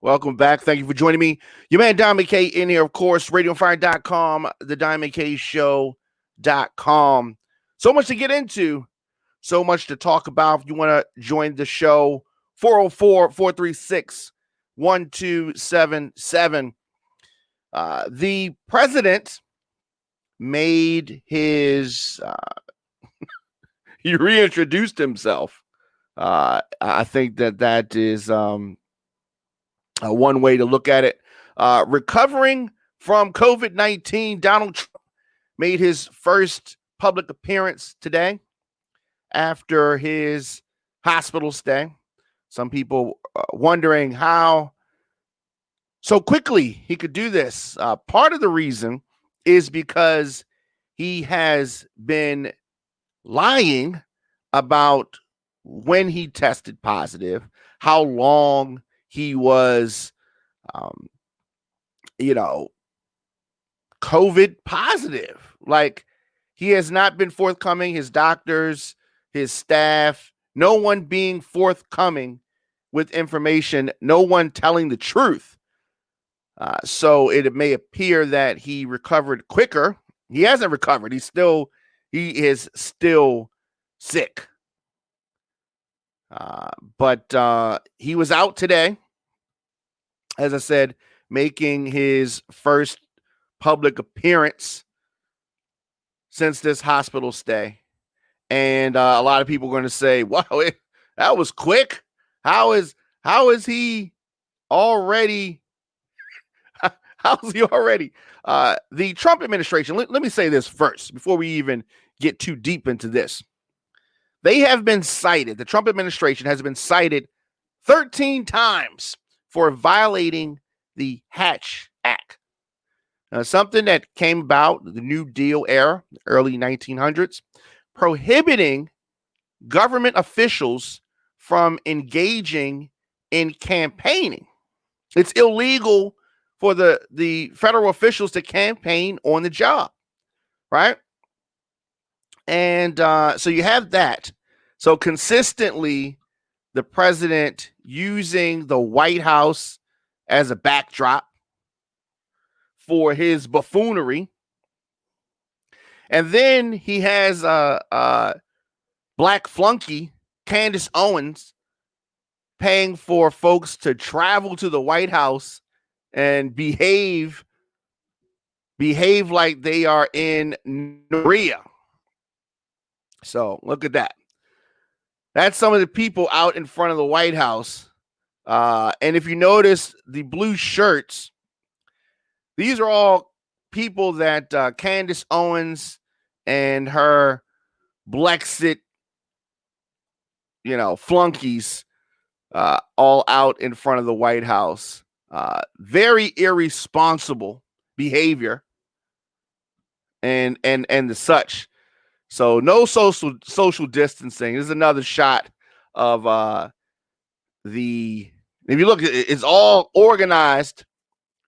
Welcome back. Thank you for joining me. Your man Diamond K in here, of course, RadioFire.com, the Diamond K Show.com. So much to get into, so much to talk about. If you want to join the show, 404-436-1277. The president made his, he reintroduced himself. I think that is one way to look at it. Recovering from COVID-19, Donald Trump made his first public appearance today after his hospital stay. Some people wondering how so quickly he could do this. Part of the reason is because he has been lying about when he tested positive, how long he was, COVID positive. Like, he has not been forthcoming. His doctors, his staff, no one being forthcoming with information, no one telling the truth. So it may appear that he recovered quicker. He hasn't recovered. He is still sick. But he was out today, as I said, making his first public appearance since this hospital stay. And a lot of people are going to say, wow, that was quick. How is he already? How's he already? The Trump administration, let me say this first before we even get too deep into this. They have been cited, the Trump administration has been cited 13 times for violating the Hatch Act. Something that came about the New Deal era, early 1900s, prohibiting government officials from engaging in campaigning. It's illegal for the federal officials to campaign on the job, right? And so you have that. So consistently, the president using the White House as a backdrop for his buffoonery. And then he has black flunky Candace Owens paying for folks to travel to the White House and behave like they are in Korea. So look at that. That's some of the people out in front of the White House. And if you notice the blue shirts, these are all people that Candace Owens and her Blexit, flunkies, all out in front of the White House. Very irresponsible behavior and the such. So no social distancing. This is another shot of if you look, it's all organized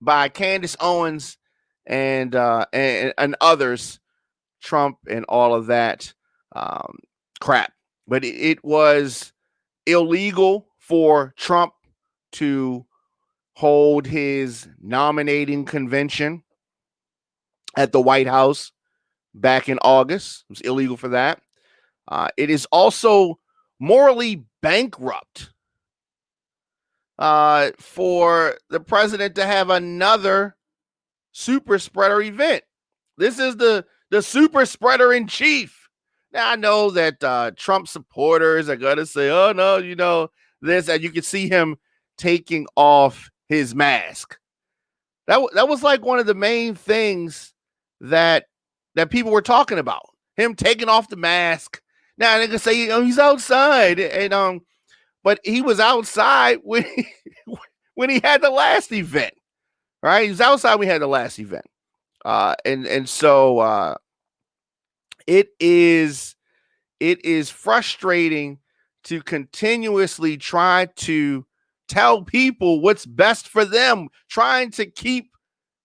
by Candace Owens and others, Trump and all of that crap. But it was illegal for Trump to hold his nominating convention at the White House back in August. It was illegal for that. It is also morally bankrupt for the president to have another super spreader event. This is the super spreader in chief. Now, I know that Trump supporters are going to say, oh, no, this, and you can see him taking off his mask. That was like one of the main things that people were talking about, him taking off the mask. Now they can say, he's outside, and but he was outside when he had the last event, right? He was outside when he had the last event, and so it is frustrating to continuously try to tell people what's best for them, trying to keep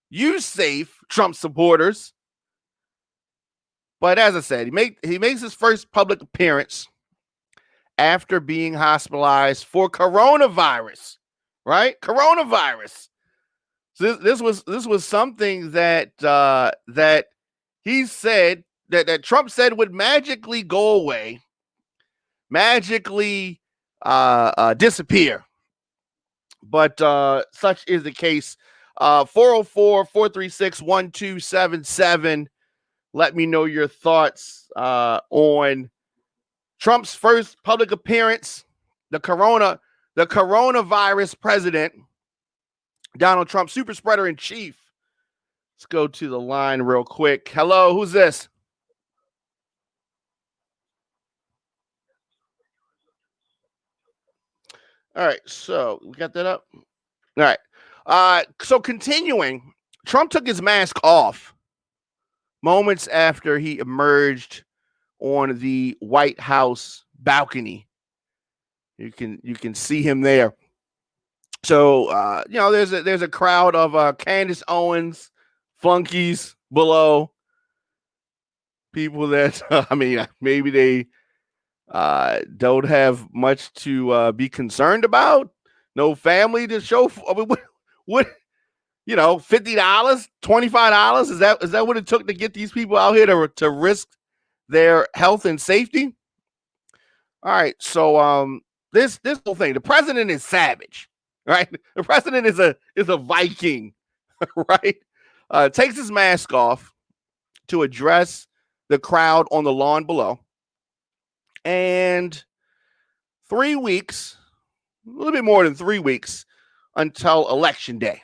you safe, Trump supporters. But as I said, he makes his first public appearance after being hospitalized for coronavirus, right? Coronavirus. So this was something that that he said that Trump said would magically go away, magically disappear. But such is the case. 404-436-1277. Let me know your thoughts on Trump's first public appearance, the coronavirus president, Donald Trump, super spreader in chief. Let's go to the line real quick. Hello, who's this? All right, so we got that up. All right. So continuing, Trump took his mask off moments after he emerged on the White House balcony. You can see him there. So there's a crowd of Candace Owens flunkies below, people that maybe they don't have much to be concerned about. No family to show. What $50, $25? Is that what it took to get these people out here to risk their health and safety? All right, so this whole thing, the president is savage, right? The president is a Viking, right? Takes his mask off to address the crowd on the lawn below, and 3 weeks, a little bit more than 3 weeks until Election Day,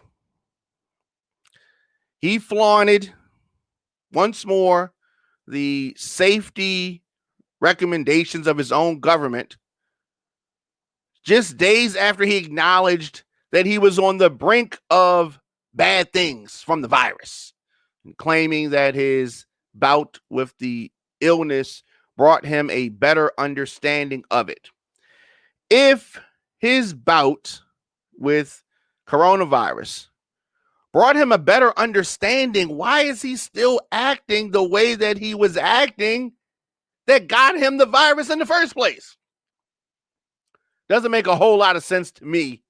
he flaunted once more the safety recommendations of his own government, just days after he acknowledged that he was on the brink of bad things from the virus, and claiming that his bout with the illness brought him a better understanding of it. If his bout with coronavirus brought him a better understanding, why is he still acting the way that he was acting that got him the virus in the first place? Doesn't make a whole lot of sense to me.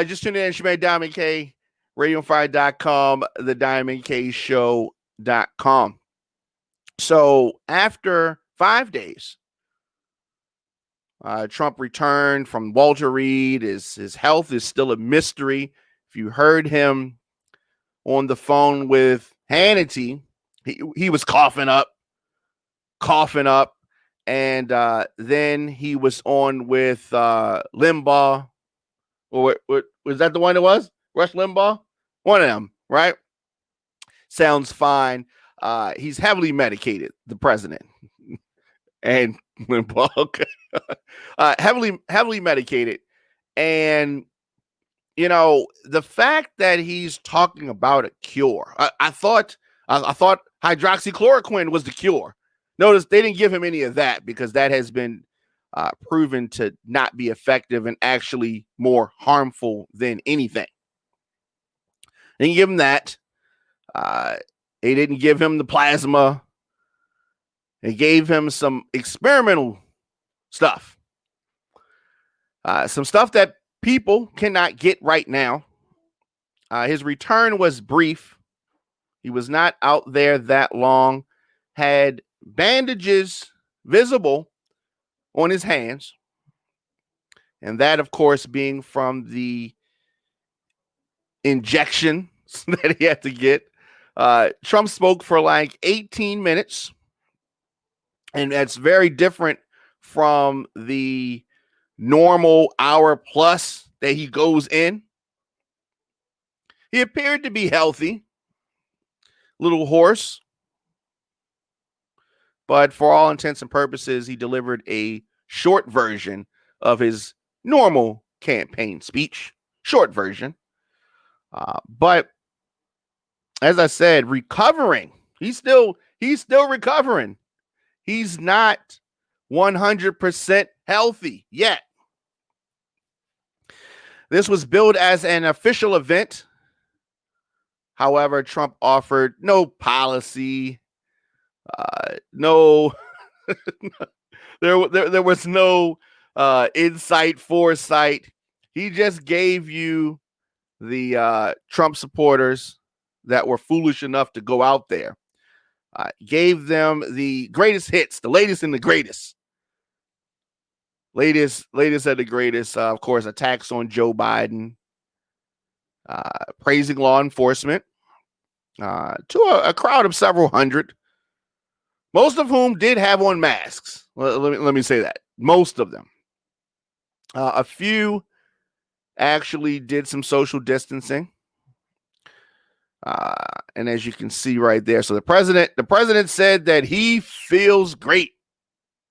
Just tune in, Shemaine Diamond K, RadioFire.com, TheDiamondKShow.com. So after 5 days, Trump returned from Walter Reed. His health is still a mystery. If you heard him on the phone with Hannity, he was coughing up. And then he was on with Limbaugh. Or what was that the one it was? Rush Limbaugh? One of them, right? Sounds fine. He's heavily medicated, the president. And Limbaugh, okay. Heavily medicated. And the fact that he's talking about a cure, I thought hydroxychloroquine was the cure. Notice they didn't give him any of that because that has been proven to not be effective and actually more harmful than anything. They didn't give him that. They didn't give him the plasma. They gave him some experimental stuff. Some stuff that people cannot get right now. His return was brief. He was not out there that long. Had bandages visible on his hands. And that, of course, being from the injection that he had to get. Trump spoke for like 18 minutes. And that's very different from the normal hour plus that he goes in. He appeared to be healthy, a little hoarse, but for all intents and purposes, he delivered a short version of his normal campaign speech. Short version. But as I said, recovering. He's still recovering. He's not 100% healthy yet. This was billed as an official event. However, Trump offered no policy, no, there was no insight, foresight. He just gave you the Trump supporters that were foolish enough to go out there. Gave them the greatest hits, the latest and the greatest. Latest of the greatest, of course, attacks on Joe Biden, praising law enforcement to a crowd of several hundred, most of whom did have on masks. Let me say that. Most of them. A few actually did some social distancing. And as you can see right there, so the president said that he feels great.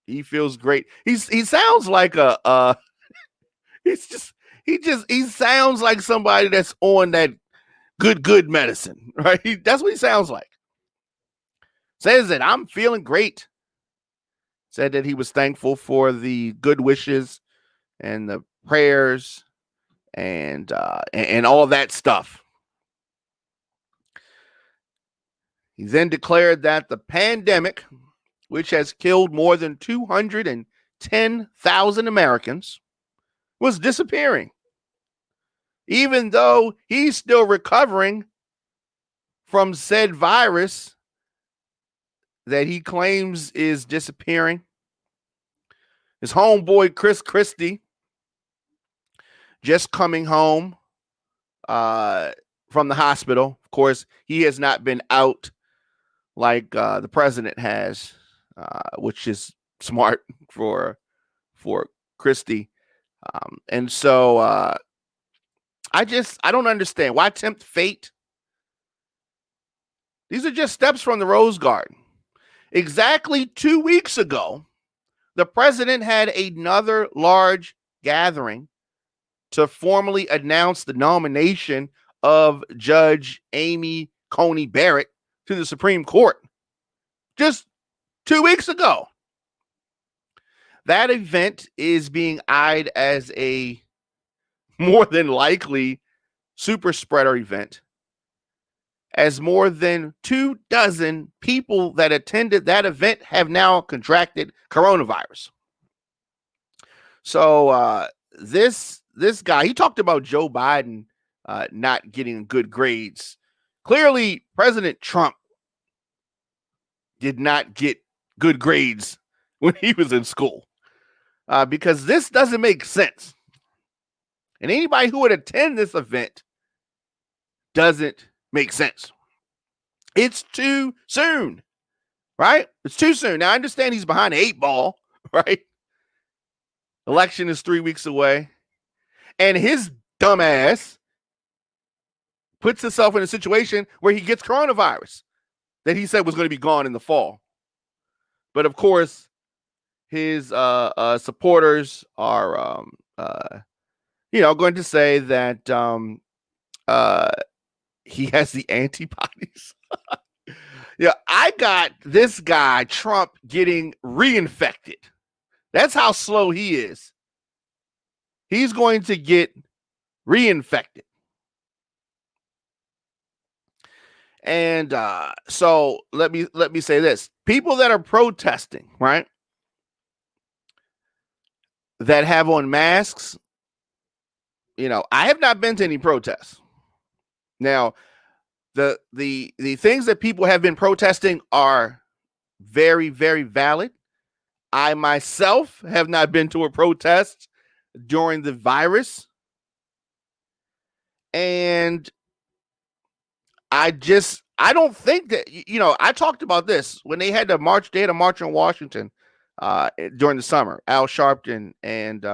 He feels great. He sounds like he sounds like somebody that's on that good medicine, right? That's what he sounds like. Says that I'm feeling great. Said that he was thankful for the good wishes and the prayers and all that stuff. He then declared that the pandemic, which has killed more than 210,000 Americans, was disappearing, even though he's still recovering from said virus that he claims is disappearing. His homeboy, Chris Christie, just coming home from the hospital. Of course, he has not been out like the president has, which is smart for Christie. And so I don't understand. Why tempt fate? These are just steps from the Rose Garden. Exactly 2 weeks ago, the president had another large gathering to formally announce the nomination of Judge Amy Coney Barrett to the Supreme Court. Just 2 weeks ago. That event is being eyed as a more than likely super spreader event, as more than 24 people that attended that event have now contracted coronavirus. So this guy, he talked about Joe Biden not getting good grades. Clearly, President Trump did not get good grades when he was in school, because this doesn't make sense. And anybody who would attend this event doesn't make sense. It's too soon, right? It's too soon. Now, I understand he's behind the 8 ball, right? Election is 3 weeks away. And his dumbass puts himself in a situation where he gets coronavirus that he said was going to be gone in the fall. But of course, his supporters are, going to say that he has the antibodies. Yeah, I got this guy, Trump, getting reinfected. That's how slow he is. He's going to get reinfected. And so let me say this. People that are protesting, right, that have on masks, I have not been to any protests. Now, the things that people have been protesting are very, very valid. I myself have not been to a protest during the virus. And I don't think that, I talked about this when they had a march in Washington during the summer, Al Sharpton and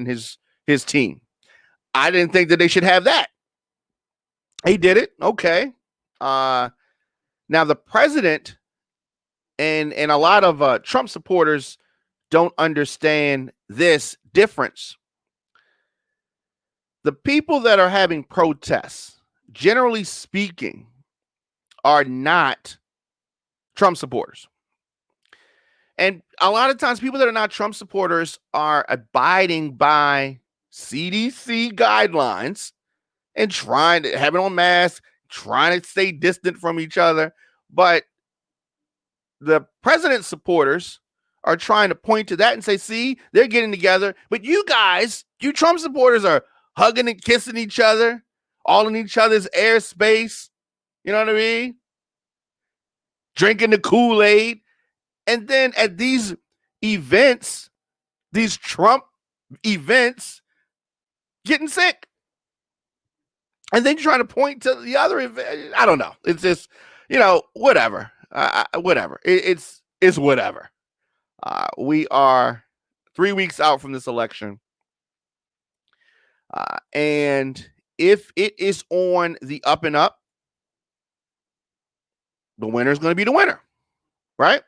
his team. I didn't think that they should have that. He did it. Okay. Now the president and a lot of Trump supporters don't understand this difference. The people that are having protests, generally speaking, are not Trump supporters. And a lot of times people that are not Trump supporters are abiding by CDC guidelines and trying to have it on masks, trying to stay distant from each other. But the president's supporters are trying to point to that and say, see, they're getting together. But you guys, you Trump supporters are hugging and kissing each other, all in each other's airspace. You know what I mean? Drinking the Kool-Aid. And then at these events, these Trump events, getting sick. And then trying to point to the other event. I don't know. It's just, whatever. Whatever. It's whatever. We are 3 weeks out from this election. And if it is on the up and up, the winner is going to be the winner, right?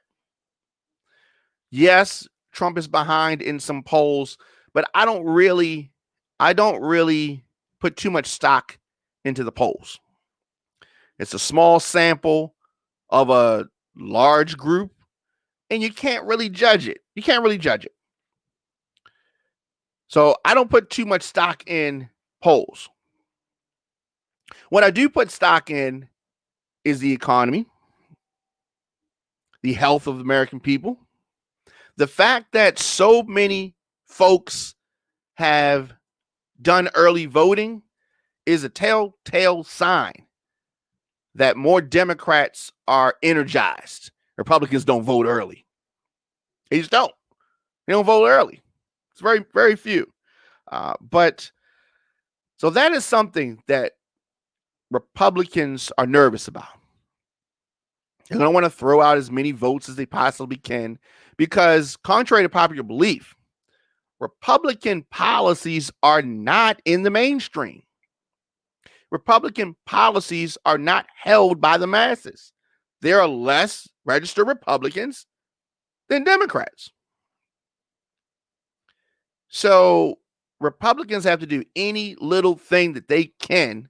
Yes, Trump is behind in some polls, but I don't really put too much stock into the polls. It's a small sample of a large group, and you can't really judge it. So I don't put too much stock in polls. What I do put stock in is the economy, the health of the American people, the fact that so many folks have done early voting is a telltale sign that more Democrats are energized. Republicans don't vote early. They just don't. They don't vote early. It's very, very few. But so that is something that Republicans are nervous about. They're going to want to throw out as many votes as they possibly can because, contrary to popular belief, Republican policies are not in the mainstream. Republican policies are not held by the masses. There are less registered Republicans than Democrats. So Republicans have to do any little thing that they can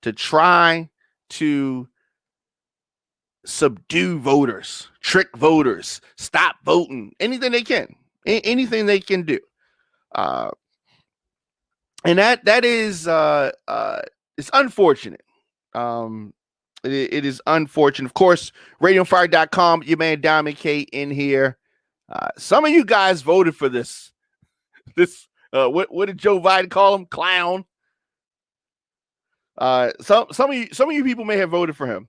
to try to subdue voters, trick voters, stop voting, anything they can, anything they can do. And that is it's unfortunate. It is unfortunate. Of course, RadioFire.com, your man Diamond K in here. Some of you guys voted for this. What did Joe Biden call him? Clown. Some of you people may have voted for him.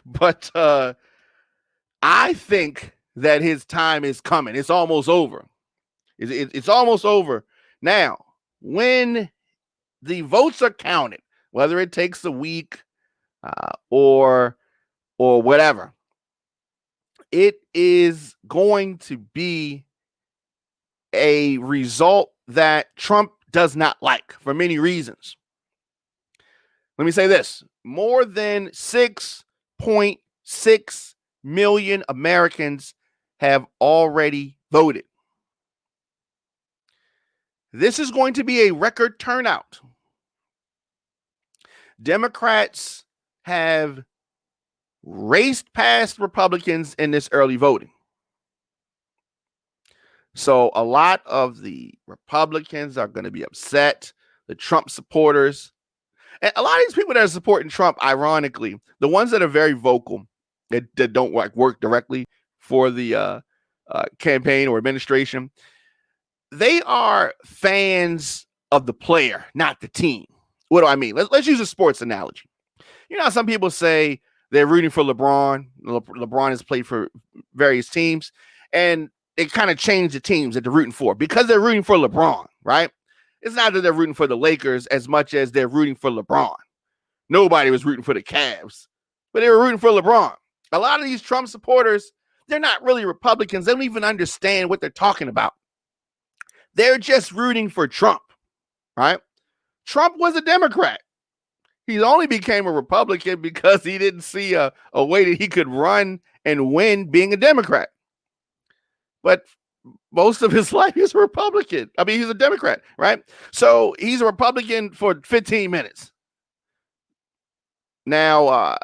But I think that his time is coming. It's almost over. It's almost over. Now, when the votes are counted, whether it takes a week or whatever, it is going to be a result that Trump does not like for many reasons. Let me say this. More than 6.6 million Americans have already voted. This is going to be a record turnout. Democrats have raced past Republicans in this early voting. So a lot of the Republicans are going to be upset. The Trump supporters, and a lot of these people that are supporting Trump, ironically, the ones that are very vocal, that don't work directly for the campaign or administration, they are fans of the player, not the team. What do I mean? Let's use a sports analogy. You know how some people say they're rooting for LeBron. LeBron has played for various teams, and they kind of change the teams that they're rooting for because they're rooting for LeBron, right? It's not that they're rooting for the Lakers as much as they're rooting for LeBron. Nobody was rooting for the Cavs, but they were rooting for LeBron. A lot of these Trump supporters, they're not really Republicans. They don't even understand what they're talking about. They're just rooting for Trump, right? Trump was a Democrat. He only became a Republican because he didn't see a way that he could run and win being a Democrat. But most of his life he's a Republican. I mean, he's a Democrat, right? So he's a Republican for 15 minutes. Now,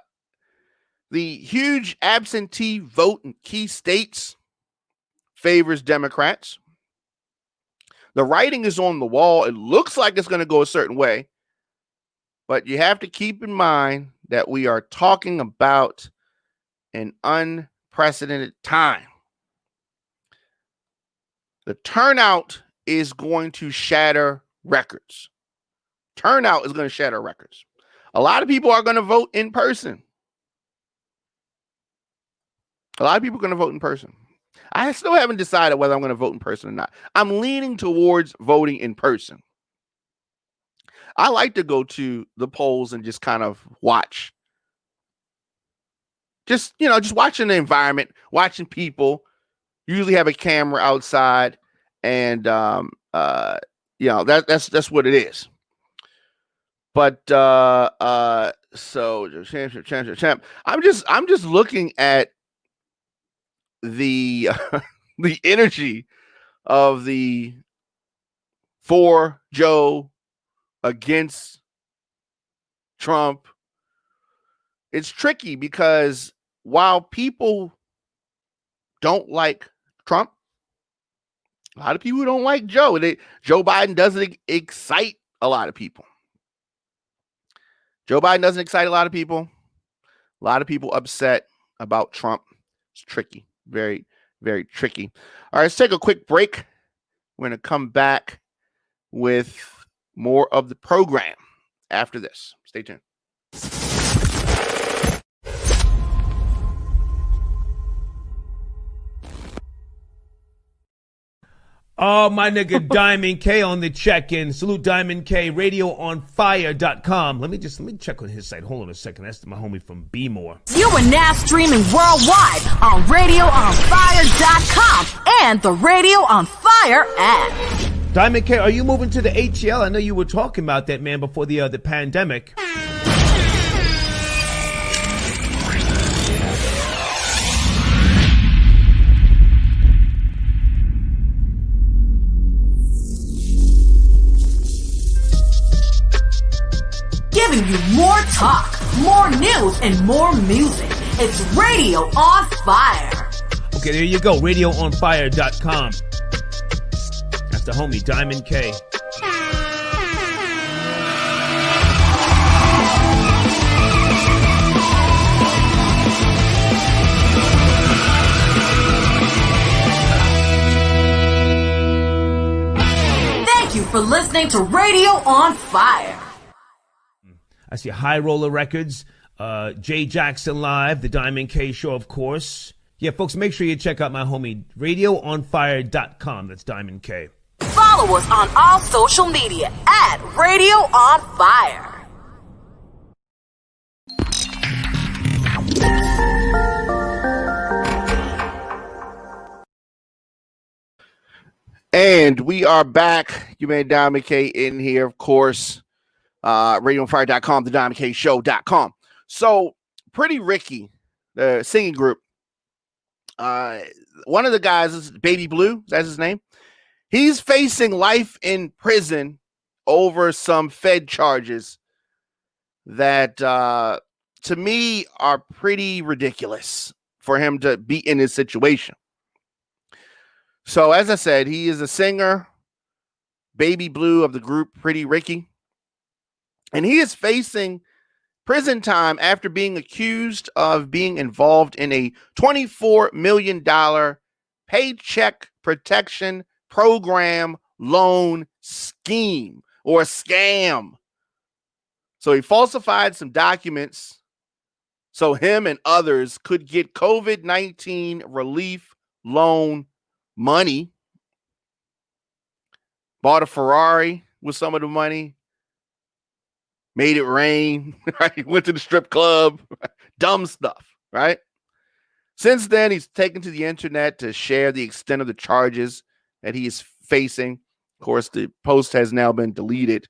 the huge absentee vote in key states favors Democrats. The writing is on the wall. It looks like it's going to go a certain way. But you have to keep in mind that we are talking about an unprecedented time. The turnout is going to shatter records. Turnout is going to shatter records. A lot of people are going to vote in person. A lot of people are going to vote in person. I still haven't decided whether I'm going to vote in person or not. I'm leaning towards voting in person. I like to go to the polls and just kind of watch. Just watching the environment, watching people. Usually have a camera outside, and that's what it is. But so champ. I'm just looking at the the energy of the for Joe against Trump. It's tricky because while people don't like Trump, a lot of people don't like Joe. Joe Biden doesn't excite a lot of people. Joe Biden doesn't excite a lot of people. A lot of people upset about Trump. It's tricky. Very, very tricky. All right, let's take a quick break. We're going to come back with more of the program after this. Stay tuned. Oh, my nigga Diamond K on the check-in. Salute Diamond K, radioonfire.com. Let me check on his site. Hold on a second. That's my homie from B More. You are now streaming worldwide on radioonfire.com and the Radio on Fire app. Diamond K, are you moving to the ATL? I know you were talking about that, man, before the pandemic. Giving you more talk, more news, and more music. It's Radio on Fire. Okay, there you go. RadioOnFire.com. That's the homie, Diamond K. Thank you for listening to Radio on Fire. I see High Roller Records, Jay Jackson Live, The Diamond K Show, of course. Yeah, folks, make sure you check out my homie, RadioOnFire.com. That's Diamond K. Follow us on all social media at Radio on Fire. And we are back. You made Diamond K in here, of course. RadioOnFire.com, the DiamondKShow.com. So, Pretty Ricky, the singing group, one of the guys is Baby Blue. That's his name. He's facing life in prison over some Fed charges that, to me, are pretty ridiculous for him to be in this situation. So, as I said, he is a singer, Baby Blue of the group Pretty Ricky. And he is facing prison time after being accused of being involved in a $24 million paycheck protection program loan scheme or a scam. So he falsified some documents so him and others could get COVID-19 relief loan money. Bought a Ferrari with some of the money. Made it rain, right? Went to the strip club, dumb stuff, right? Since then, he's taken to the internet to share the extent of the charges that he is facing. Of course, the post has now been deleted.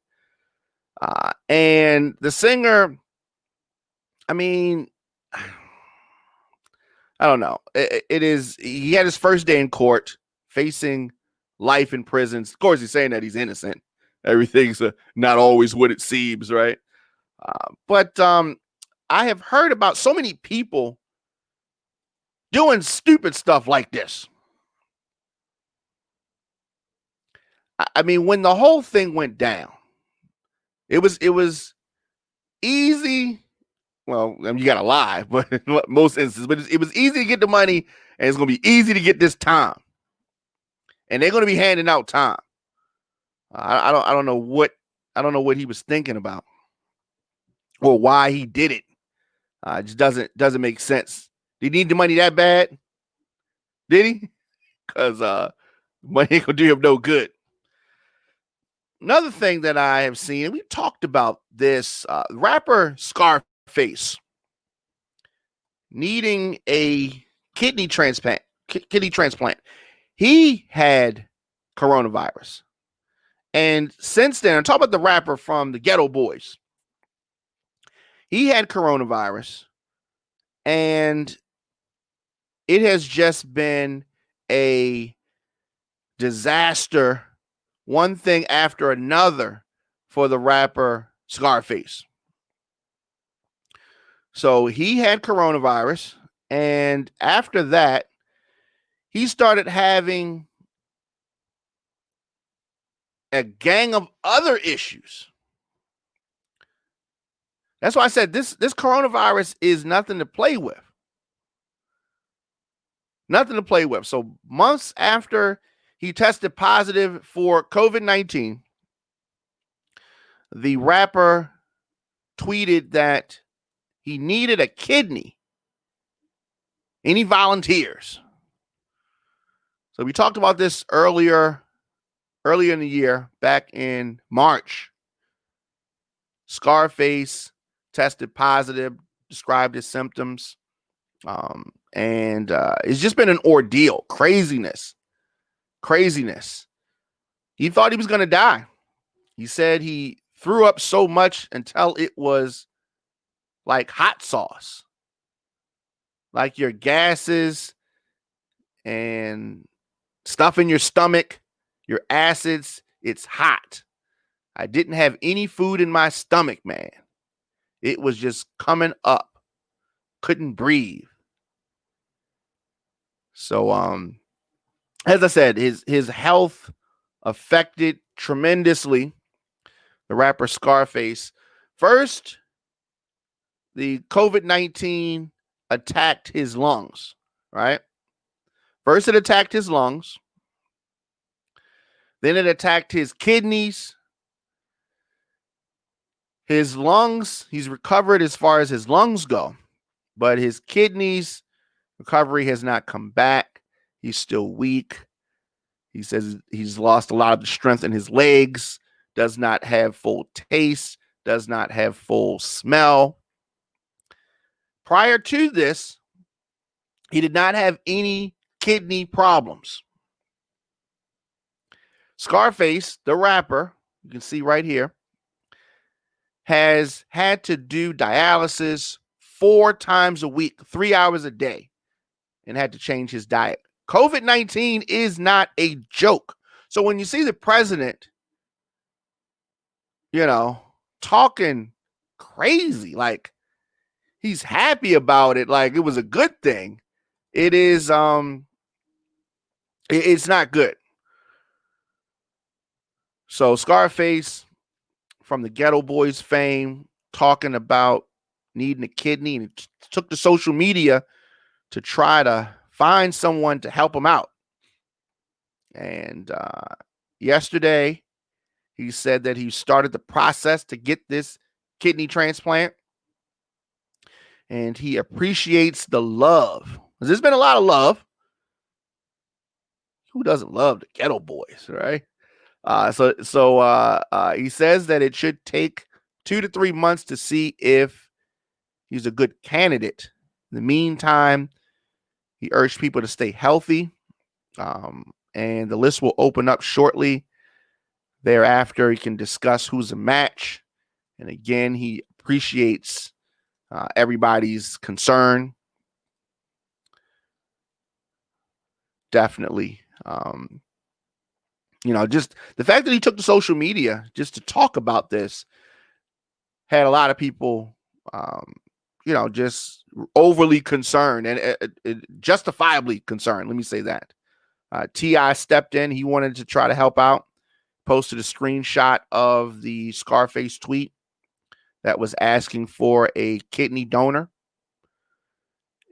And the singer, I mean, I don't know. He had his first day in court facing life in prison. Of course, he's saying that he's innocent. Everything's not always what it seems, right? But I have heard about so many people doing stupid stuff like this. I mean, when the whole thing went down, it was easy. Well, I mean, you gotta lie, but in most instances, but it was easy to get the money, and it's gonna be easy to get this time. And they're gonna be handing out time. I don't know what he was thinking about or why he did it. It just doesn't make sense. Did he need the money that bad? Did he? Because money ain't gonna do him no good. Another thing that I have seen, and we talked about this, rapper Scarface needing a kidney transplant. He had coronavirus. And since then, I'm talking about the rapper from the Ghetto Boys. He had coronavirus, and it has just been a disaster, one thing after another, for the rapper Scarface. So he had coronavirus, and after that, he started having a gang of other issues. That's why I said this coronavirus is nothing to play with. Nothing to play with. So months after he tested positive for COVID-19, the rapper tweeted that he needed a kidney. Any volunteers? So we talked about this earlier in the year, back in March. Scarface tested positive, described his symptoms. And it's just been an ordeal. Craziness. He thought he was going to die. He said he threw up so much until it was like hot sauce. Like your gases and stuff in your stomach, your acids, it's hot. I didn't have any food in my stomach, man. It was just coming up. Couldn't breathe. So, as I said, his health affected tremendously. The rapper Scarface. First, the COVID-19 attacked his lungs, right? First, it attacked his lungs. Then it attacked his kidneys. His lungs, he's recovered as far as his lungs go, but his kidneys recovery has not come back. He's still weak. He says he's lost a lot of the strength in his legs, does not have full taste, does not have full smell. Prior to this, he did not have any kidney problems. Scarface, the rapper, you can see right here, has had to do dialysis 4 times a week, 3 hours a day, and had to change his diet. COVID-19 is not a joke. So when you see the president, talking crazy, like he's happy about it, like it was a good thing, it is, it's not good. So Scarface, from the Ghetto Boys fame, talking about needing a kidney, and took to social media to try to find someone to help him out. And yesterday, he said that he started the process to get this kidney transplant, and he appreciates the love. There's been a lot of love. Who doesn't love the Ghetto Boys, right? So he says that it should take 2 to 3 months to see if he's a good candidate. In the meantime, he urged people to stay healthy, and the list will open up shortly. Thereafter, he can discuss who's a match. And again, he appreciates everybody's concern. Definitely. Just the fact that he took to social media just to talk about this had a lot of people, just overly concerned and justifiably concerned. Let me say that. T.I. stepped in. He wanted to try to help out. Posted a screenshot of the Scarface tweet that was asking for a kidney donor,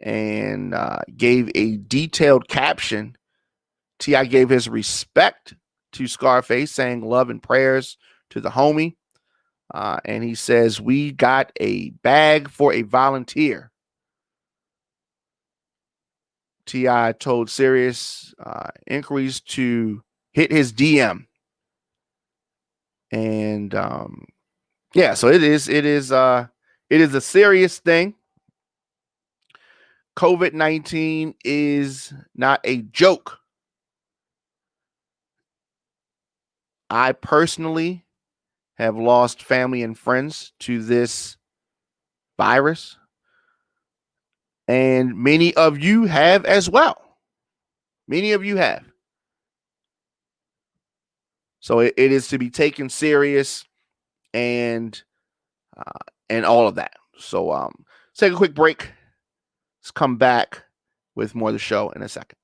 and gave a detailed caption. T.I. gave his respect to Scarface saying love and prayers to the homie. And he says, we got a bag for a volunteer. T.I. told Sirius inquiries to hit his DM. And so it is a serious thing. COVID-19 is not a joke. I personally have lost family and friends to this virus. And many of you have as well. Many of you have. So it is to be taken serious and all of that. So let's take a quick break. Let's come back with more of the show in a second.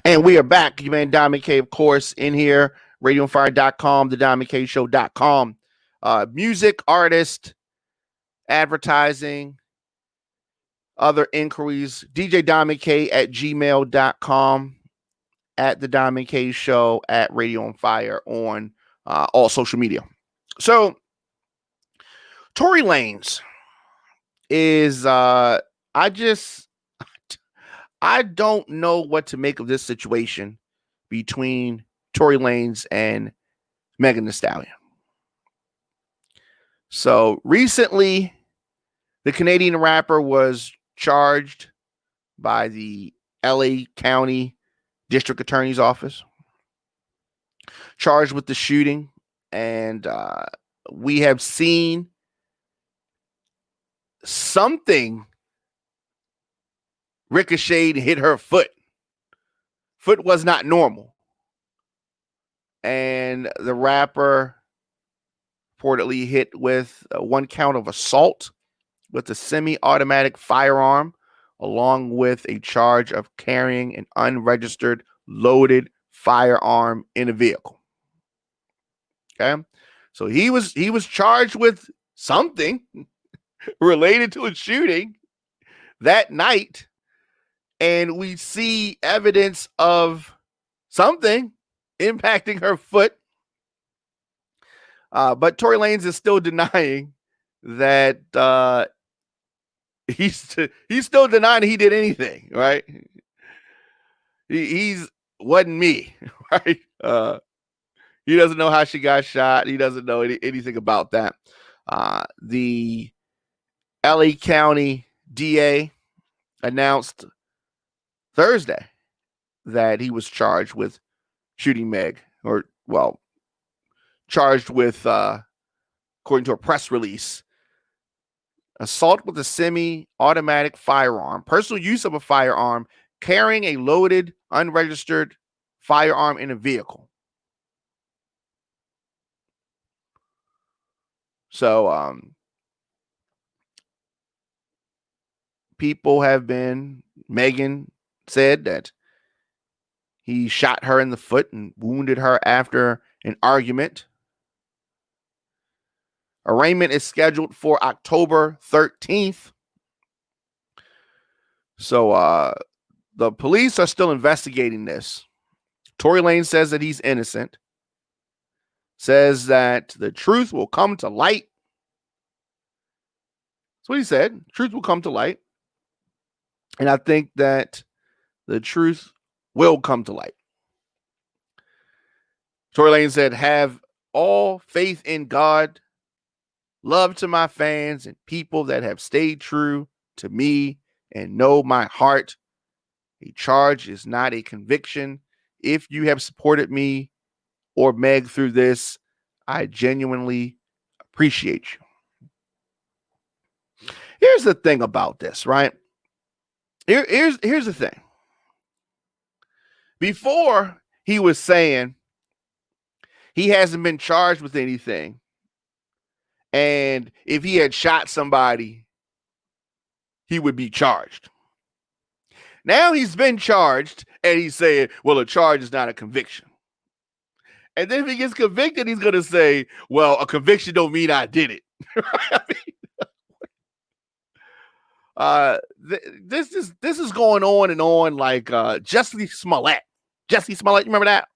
And we are back. You man, Diamond K, of course, in here. RadioOnFire.com, thediamondkshow.com. Music, artist, advertising, other inquiries. DJ Diamond K at gmail.com, at the Diamond K Show, at Radio on Fire on all social media. So, Tory Lanez is I don't know what to make of this situation between Tory Lanez and Meg Thee Stallion. So recently, the Canadian rapper was charged by the LA County District Attorney's Office, charged with the shooting. And we have seen something ricocheted and hit her foot. Foot was not normal. And the rapper reportedly hit with one count of assault with a semi-automatic firearm, along with a charge of carrying an unregistered loaded firearm in a vehicle. Okay. So he was charged with something related to a shooting that night. And we see evidence of something impacting her foot. But Tory Lanez is still denying that he's still denying he did anything, right? He's wasn't me, right? He doesn't know how she got shot. He doesn't know anything about that. The LA County DA announced Thursday that he was charged with shooting Meg, charged with, according to a press release, assault with a semi-automatic firearm, personal use of a firearm, carrying a loaded, unregistered firearm in a vehicle. So, people have been, Megan said that he shot her in the foot and wounded her after an argument. Arraignment is scheduled for October 13th. So the police are still investigating this. Tory Lanez says that he's innocent. Says that the truth will come to light. That's what he said. Truth will come to light. And I think that the truth will come to light. Tory Lanez said, have all faith in God, love to my fans and people that have stayed true to me and know my heart. A charge is not a conviction. If you have supported me or Meg through this, I genuinely appreciate you. Here's the thing about this, right? Here's the thing. Before, he was saying he hasn't been charged with anything. And if he had shot somebody, he would be charged. Now he's been charged, and he's saying, well, a charge is not a conviction. And then if he gets convicted, he's going to say, well, a conviction don't mean I did it. This is going on and on like Jussie Smollett. Jussie Smollett, you remember that?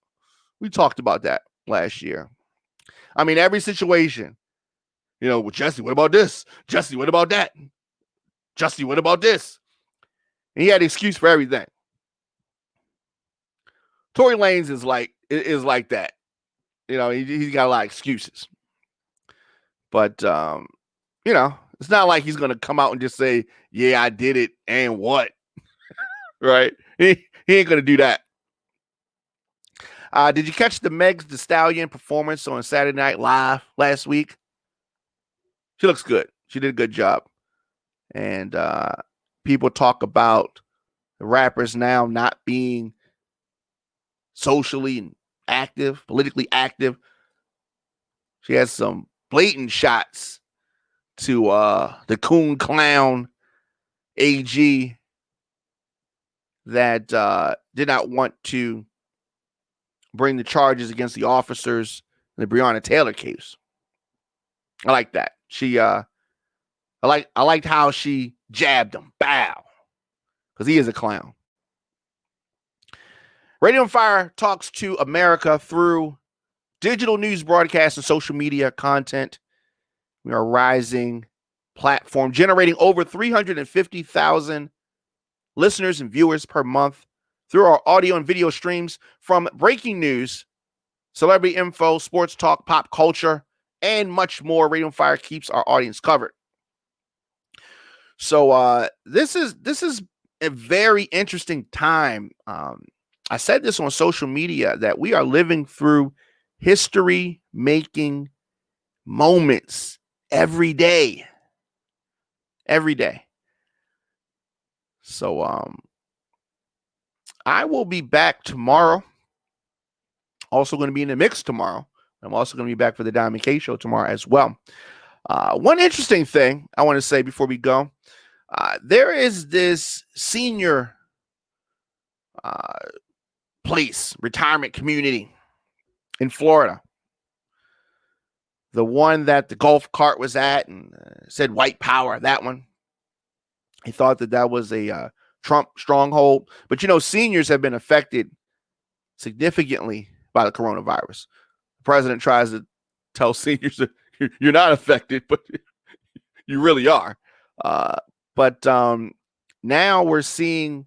We talked about that last year. I mean, every situation, well, Jussie, what about this? Jussie, what about that? Jussie, what about this? And he had an excuse for everything. Tory Lanez is like that. He's got a lot of excuses. But it's not like he's gonna come out and just say, yeah, I did it, and what? Right? He ain't gonna do that. Did you catch the Meg Thee Stallion performance on Saturday Night Live last week? She looks good. She did a good job. And people talk about the rappers now not being socially active, politically active. She has some blatant shots to the coon clown AG that did not want to bring the charges against the officers in the Breonna Taylor case. I like that. I liked how she jabbed him. Bow. Because he is a clown. Radio on Fire talks to America through digital news broadcasts and social media content. We are a rising platform, generating over 350,000 listeners and viewers per month through our audio and video streams from breaking news, celebrity info, sports talk, pop culture, and much more. Radio on Fire keeps our audience covered. So this is a very interesting time. I said this on social media that we are living through history-making moments every day. Every day. So I will be back tomorrow. Also going to be in the mix tomorrow. I'm also going to be back for the Diamond K Show tomorrow as well. One interesting thing I want to say before we go. There is this senior place, retirement community in Florida. The one that the golf cart was at and said white power, that one. He thought that was a Trump stronghold. But, seniors have been affected significantly by the coronavirus. The president tries to tell seniors that you're not affected, but you really are. But now we're seeing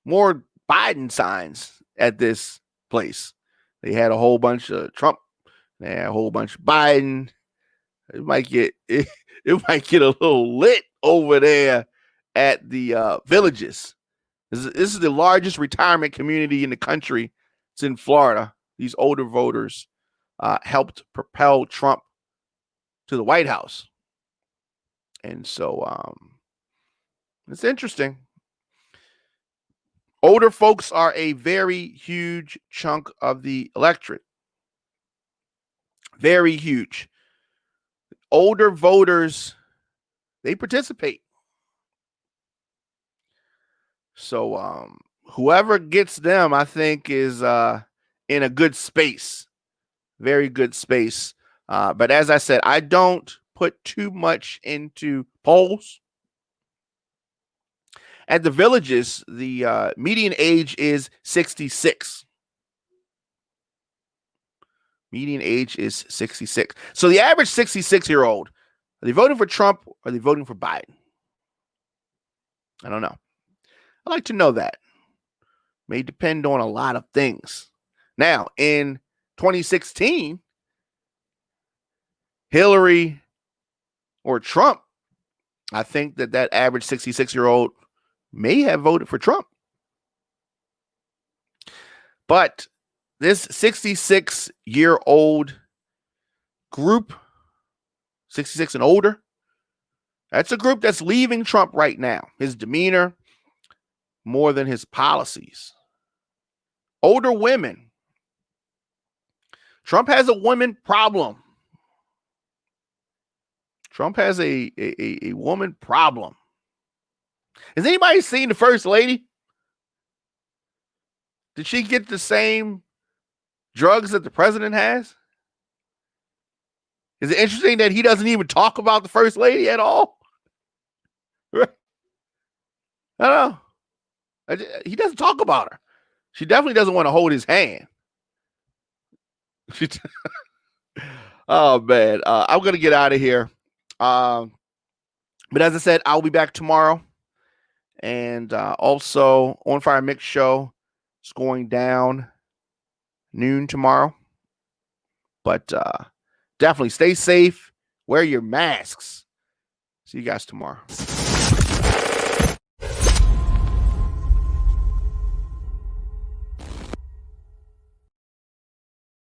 more Biden signs at this place. They had a whole bunch of Trump. They had a whole bunch of Biden. It might get a little lit over there at the Villages. This is the largest retirement community in the country. It's in Florida. These older voters helped propel Trump to the White House. And so it's interesting. Older folks are a very huge chunk of the electorate. Very huge. Older voters, they participate. So whoever gets them, I think, is in a good space. Very good space. But as I said, I don't put too much into polls. At the Villages, the median age is 66. Median age is 66. So the average 66-year-old, are they voting for Trump or are they voting for Biden? I don't know. I'd like to know that. May depend on a lot of things. Now, in 2016, Hillary or Trump, I think that average 66-year-old may have voted for Trump. But this 66-year-old group, 66 and older, that's a group that's leaving Trump right now. His demeanor more than his policies. Older women. Trump has a women problem. Trump has a woman problem. Has anybody seen the first lady? Did she get the same drugs that the president has? Is it interesting that he doesn't even talk about the first lady at all? Right? I don't know. He doesn't talk about her. She definitely doesn't want to hold his hand. Oh, man. I'm going to get out of here. But as I said, I'll be back tomorrow. And also, On Fire Mix Show is going down noon tomorrow. But definitely stay safe. Wear your masks. See you guys tomorrow.